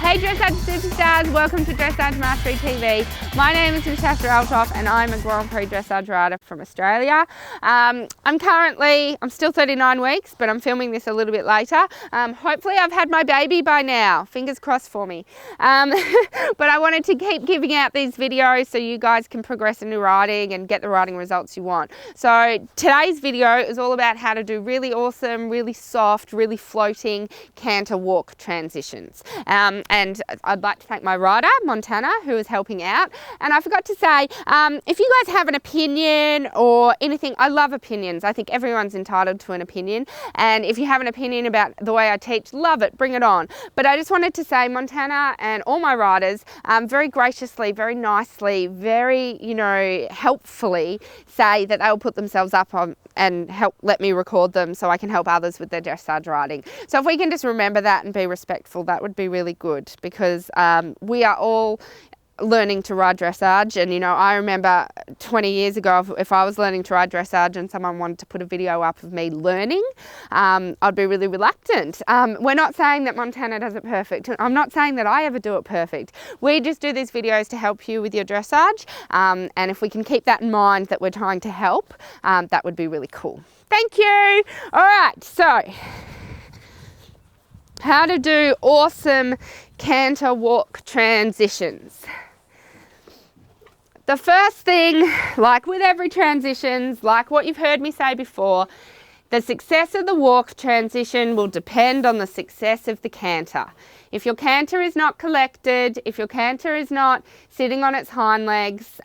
Hey Dressage Superstars, welcome to Dressage Mastery TV. My name is Tash and I'm a Grand Prix Dressage rider from Australia. I'm still 39 weeks, but I'm filming this a little bit later. Hopefully I've had my baby by now, fingers crossed for me. But I wanted to keep giving out these videos so you guys can progress in your riding and get the riding results you want. So today's video is all about how to do really awesome, really soft, really floating canter walk transitions. And I'd like to thank my rider, Montana, who is helping out. And I forgot to say, if you guys have an opinion or anything, I love opinions. I think everyone's entitled to an opinion. And if you have an opinion about the way I teach, love it, bring it on. But I just wanted to say, Montana and all my riders very graciously, very nicely, very, helpfully say that they will put themselves up on and let me record them so I can help others with their dressage riding. So if we can just remember that and be respectful, that would be really good, because we are all learning to ride dressage. And I remember 20 years ago, if I was learning to ride dressage and someone wanted to put a video up of me learning, I'd be really reluctant. We're not saying that Montana does it perfect. I'm not saying that I ever do it perfect. We just do these videos to help you with your dressage, and if we can keep that in mind, that we're trying to help, that would be really cool. Thank you. All right, so how to do awesome canter walk transitions. The first thing, like with every transitions, like what you've heard me say before, the success of the walk transition will depend on the success of the canter. If your canter is not collected, if your canter is not sitting on its hind legs,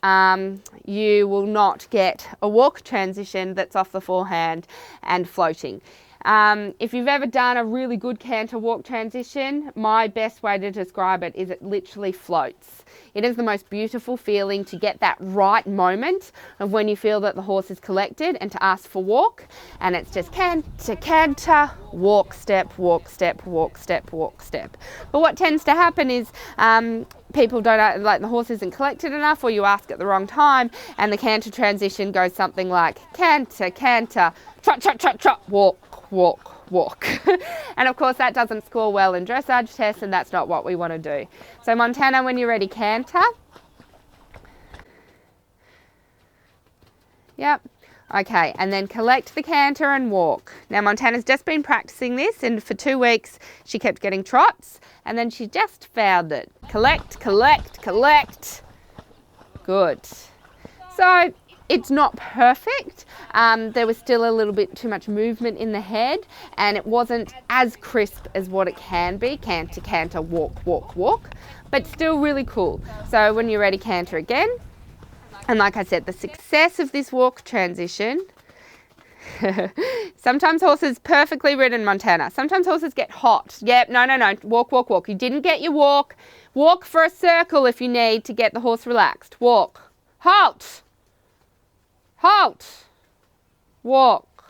you will not get a walk transition that's off the forehand and floating. If you've ever done a really good canter walk transition, my best way to describe it is it literally floats. It is the most beautiful feeling to get that right moment of when you feel that the horse is collected and to ask for walk, and it's just canter, canter, walk, step, walk, step, walk, step, walk, step. But what tends to happen is people don't, like the horse isn't collected enough, or you ask at the wrong time, and the canter transition goes something like canter, canter, trot, trot, trot, trot, walk, walk, walk. And of course that doesn't score well in dressage tests, and that's not what we want to do. So Montana, when you're ready, canter. Yep. Okay, and then collect the canter and walk. Now Montana's just been practicing this, and for 2 weeks she kept getting trots, and then she just found it. Collect, collect, collect. Good. So it's not perfect. There was still a little bit too much movement in the head, and it wasn't as crisp as what it can be. Canter, canter, walk, walk, walk, but still really cool. So when you're ready, canter again. And like I said, the success of this walk transition, sometimes horses perfectly ridden, Montana. Sometimes horses get hot. Yep, no. Walk, walk, walk. You didn't get your walk. Walk for a circle if you need to get the horse relaxed. Walk. Halt. Halt. Walk.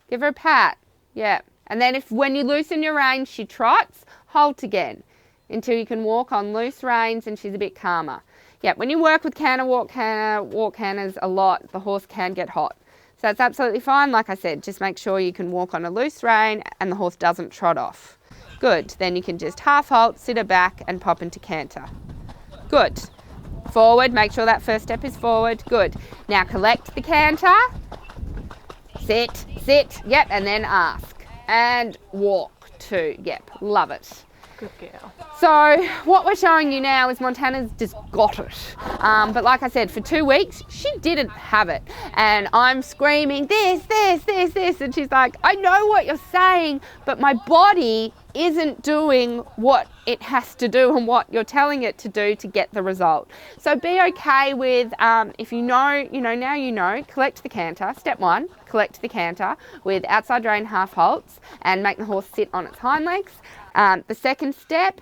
Give her a pat. Yep. And then when you loosen your reins, she trots. Halt again until you can walk on loose reins and she's a bit calmer. Yeah, when you work with canter, walk canters a lot, the horse can get hot. So that's absolutely fine. Like I said, just make sure you can walk on a loose rein and the horse doesn't trot off. Good. Then you can just half halt, sit her back and pop into canter. Good. Forward, make sure that first step is forward. Good. Now collect the canter. Sit, yep, and then ask. And walk too. Yep, love it. Good girl. So what we're showing you now is Montana's just got it. But like I said, for 2 weeks, she didn't have it. And I'm screaming, this, and she's like, I know what you're saying, but my body isn't doing what it has to do and what you're telling it to do to get the result. So be okay with, if you know, now you know, collect the canter. Step 1, collect the canter with outside rein half halts and make the horse sit on its hind legs. The second step,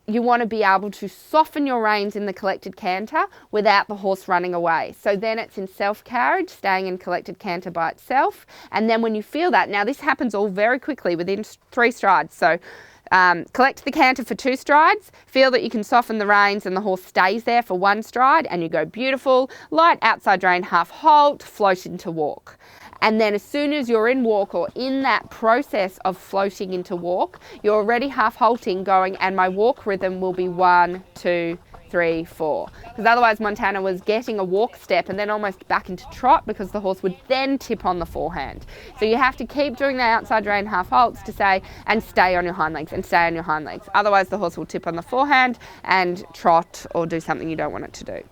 you want to be able to soften your reins in the collected canter without the horse running away. So then it's in self-carriage, staying in collected canter by itself. And then when you feel that, now this happens all very quickly within 3 strides. So collect the canter for 2 strides, feel that you can soften the reins and the horse stays there for 1 stride, and you go beautiful, light outside rein half halt, float into walk. And then as soon as you're in walk or in that process of floating into walk, you're already half halting going, and my walk rhythm will be 1, 2, 3, 4. Because otherwise Montana was getting a walk step and then almost back into trot because the horse would then tip on the forehand. So you have to keep doing the outside rein half halts to say, and stay on your hind legs and stay on your hind legs. Otherwise the horse will tip on the forehand and trot or do something you don't want it to do.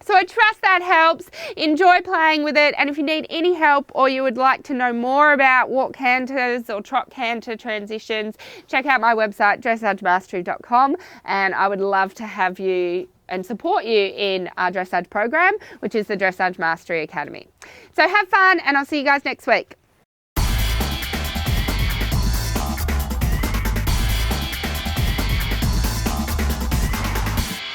So I trust that helps. Enjoy playing with it, and if you need any help or you would like to know more about walk canters or trot canter transitions, check out my website dressagemastery.com, and I would love to have you and support you in our dressage program, which is the Dressage Mastery Academy. So have fun, and I'll see you guys next week.